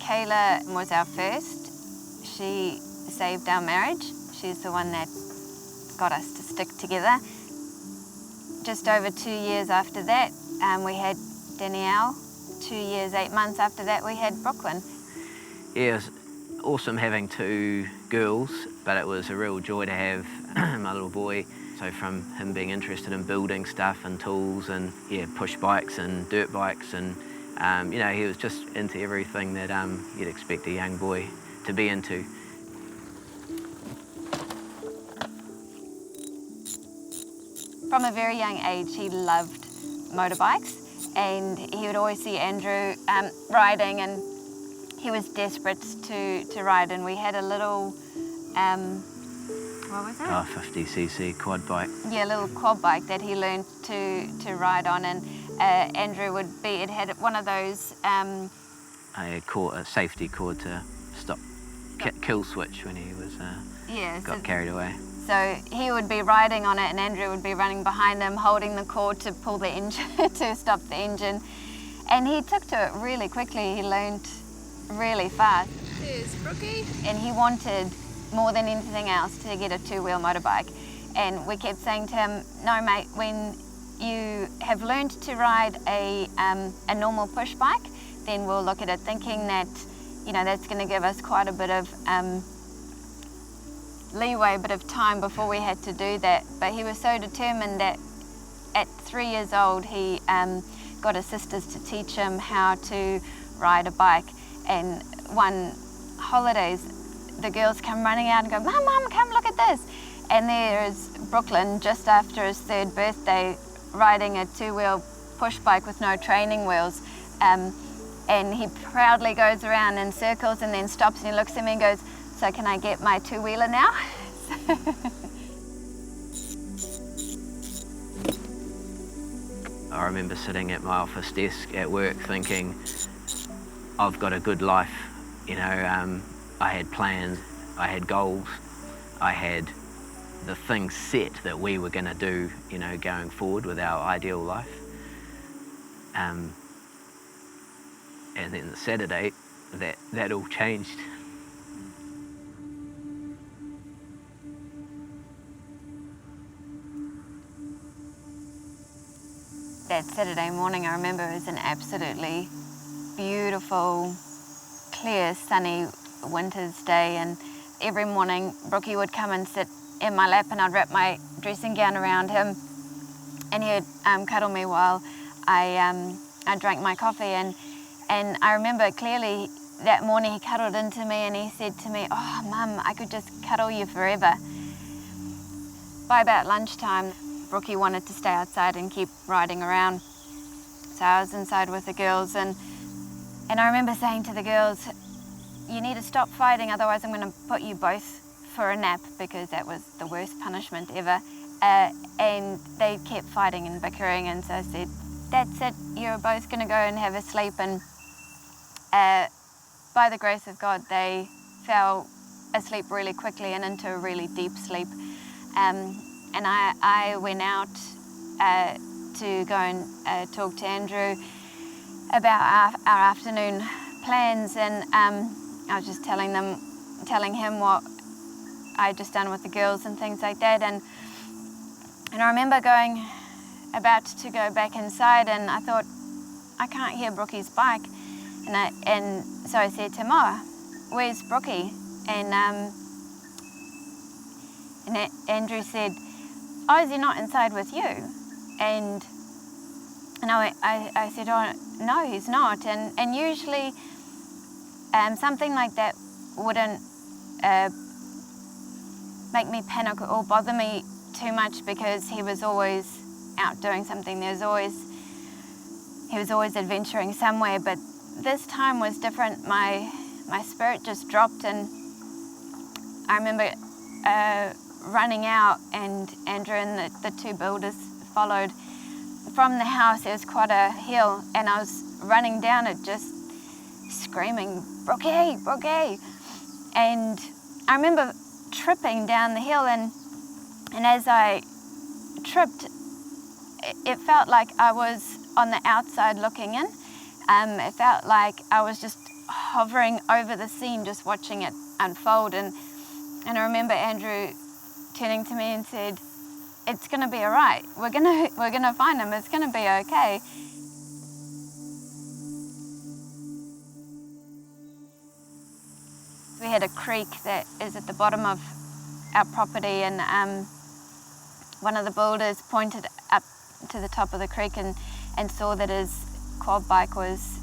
Kayla was our first. She saved our marriage. She's the one that got us to stick together. Just over 2 years after that, we had Danielle. 2 years, 8 months after that, we had Brooklyn. Yeah, it was awesome having 2 girls, but it was a real joy to have my little boy. So from him being interested in building stuff and tools and push bikes and dirt bikes, and he was just into everything that you'd expect a young boy to be into. From a very young age, he loved motorbikes, and he would always see Andrew riding, and he was desperate to ride. And we had a little, what was it? Oh, 50cc quad bike. Yeah, a little quad bike that he learned to ride on, and Andrew it had one of those... a safety cord to stop kill switch when he was got carried away. So he would be riding on it and Andrew would be running behind him, holding the cord to pull the engine, to stop the engine. And he took to it really quickly. He learned really fast. There's Brookie. And he wanted more than anything else to get a 2-wheel motorbike. And we kept saying to him, no mate, when you have learned to ride a normal push bike, then we'll look at it, thinking that, that's going to give us quite a bit of leeway, a bit of time before we had to do that. But he was so determined that at 3 years old he got his sisters to teach him how to ride a bike. And one holidays, the girls come running out and go, Mum, come look at this. And there's Brooklyn just after his 3rd birthday riding a 2-wheel push bike with no training wheels. And he proudly goes around in circles and then stops and he looks at me and goes, so can I get my 2-wheeler now? I remember sitting at my office desk at work thinking, I've got a good life. I had plans, I had goals, I had the things set that we were going to do, going forward with our ideal life. And then the Saturday, that all changed. That Saturday morning, I remember, it was an absolutely beautiful, clear, sunny winter's day, and every morning Brookie would come and sit in my lap and I'd wrap my dressing gown around him and he'd cuddle me while I drank my coffee. And I remember clearly that morning he cuddled into me and he said to me, oh Mum, I could just cuddle you forever. By about lunchtime, Brookie wanted to stay outside and keep riding around. So I was inside with the girls and I remember saying to the girls, you need to stop fighting, otherwise I'm going to put you both for a nap, because that was the worst punishment ever. And they kept fighting and bickering, and so I said, that's it, you're both going to go and have a sleep. And by the grace of God, they fell asleep really quickly and into a really deep sleep. And I went out to go and talk to Andrew about our afternoon plans, and I was just telling him what I'd just done with the girls and things like that. And I remember about to go back inside, and I thought, I can't hear Brookie's bike. And so I said to him, oh, where's Brookie? And Andrew said, oh, is he not inside with you? And I said, oh, no, he's not. And usually something like that wouldn't make me panic or bother me too much, because he was always out doing something. He was always adventuring somewhere. But this time was different. My spirit just dropped, and I remember running out, and Andrew and the 2 builders followed. From the house, there was quite a hill, and I was running down it just screaming, Brookie, Brookie. And I remember tripping down the hill, and as I tripped, it felt like I was on the outside looking in. It felt like I was just hovering over the scene, just watching it unfold. And I remember Andrew turning to me and said, "It's going to be all right. We're gonna find him. It's going to be okay." We had a creek that is at the bottom of our property, and one of the builders pointed up to the top of the creek and saw that his quad bike was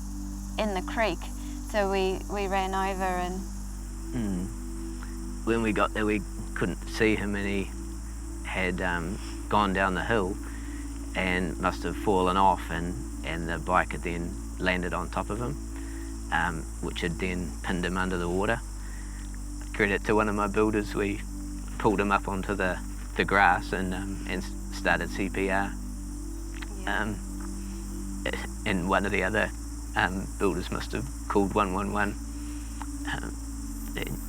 in the creek. So we ran over and... When we got there, we couldn't see him, and he had gone down the hill and must have fallen off, and the bike had then landed on top of him, which had then pinned him under the water. Credit to one of my builders, we pulled him up onto the grass and started CPR. Yeah. And one of the other builders must have called 111.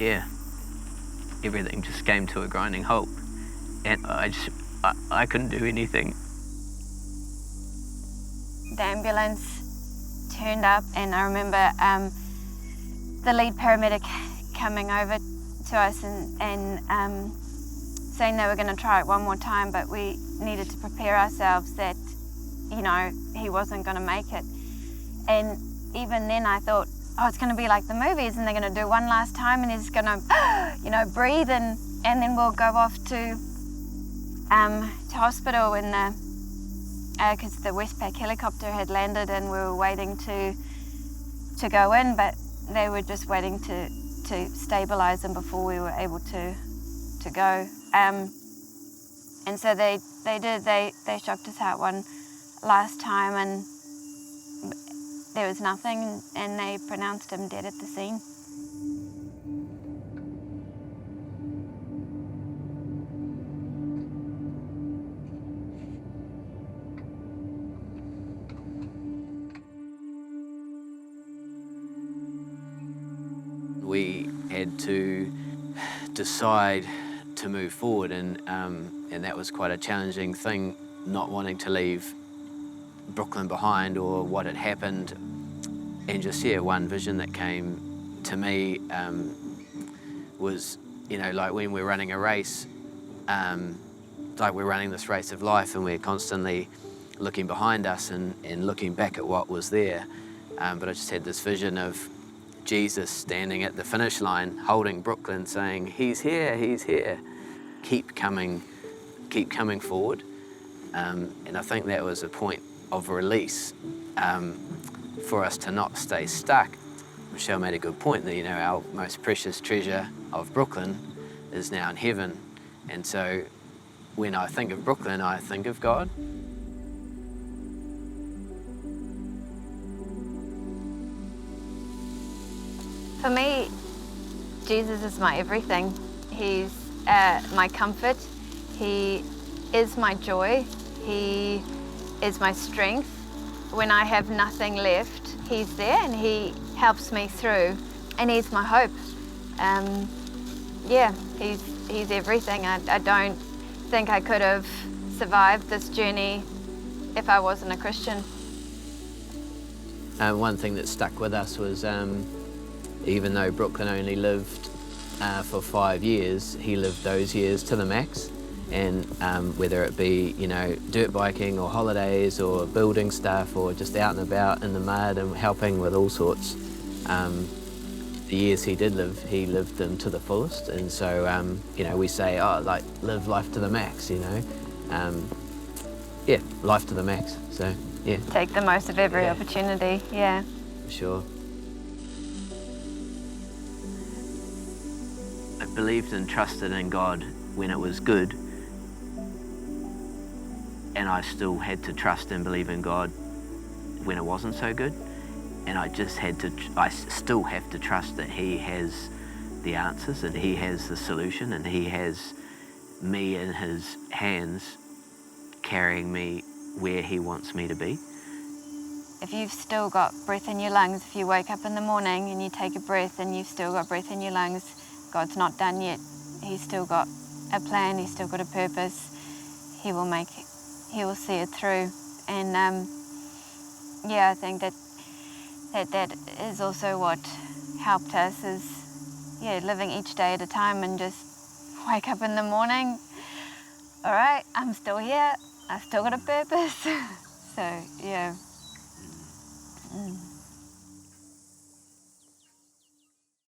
Yeah, everything just came to a grinding halt, and I couldn't do anything. The ambulance turned up, and I remember the lead paramedic coming over to us and saying they were going to try it one more time, but we needed to prepare ourselves that, you know, he wasn't going to make it. And even then I thought, oh, it's going to be like the movies, and they're going to do one last time, and he's going to, you know, breathe, and then we'll go off to hospital, because the Westpac helicopter had landed, and we were waiting to go in, but they were just waiting to stabilise him before we were able to go. And so they shocked his heart one last time, and there was nothing, and they pronounced him dead at the scene. We had to decide to move forward, and that was quite a challenging thing, not wanting to leave Brooklyn behind or what had happened. And just, yeah, one vision that came to me was, you know, like when we're running a race, like we're running this race of life, and we're constantly looking behind us and looking back at what was there. But I just had this vision of Jesus standing at the finish line, holding Brooklyn, saying, "He's here, he's here. Keep coming forward." And I think that was a point of release for us to not stay stuck. Michelle made a good point that, you know, our most precious treasure of Brooklyn is now in heaven. And so when I think of Brooklyn, I think of God. For me, Jesus is my everything. He's my comfort. He is my joy. He is my strength. When I have nothing left, he's there, and he helps me through, and he's my hope. Yeah, he's everything. I don't think I could have survived this journey if I wasn't a Christian. One thing that stuck with us was, even though Brooklyn only lived for 5 years, he lived those years to the max. And whether it be, you know, dirt biking or holidays or building stuff or just out and about in the mud and helping with all sorts, the years he did live, he lived them to the fullest. And so, you know, we say, oh, like, live life to the max, you know. Yeah, life to the max, so, yeah. Take the most of every opportunity, yeah. For sure. I believed and trusted in God when it was good, and I still had to trust and believe in God when it wasn't so good. And I still have to trust that he has the answers, that he has the solution, and he has me in his hands carrying me where he wants me to be. If you've still got breath in your lungs, if you wake up in the morning and you take a breath and you've still got breath in your lungs, God's not done yet. He's still got a plan, he's still got a purpose. He will see it through. And yeah, I think that that is also what helped us, is living each day at a time and just wake up in the morning, all right, I'm still here, I still got a purpose. So yeah.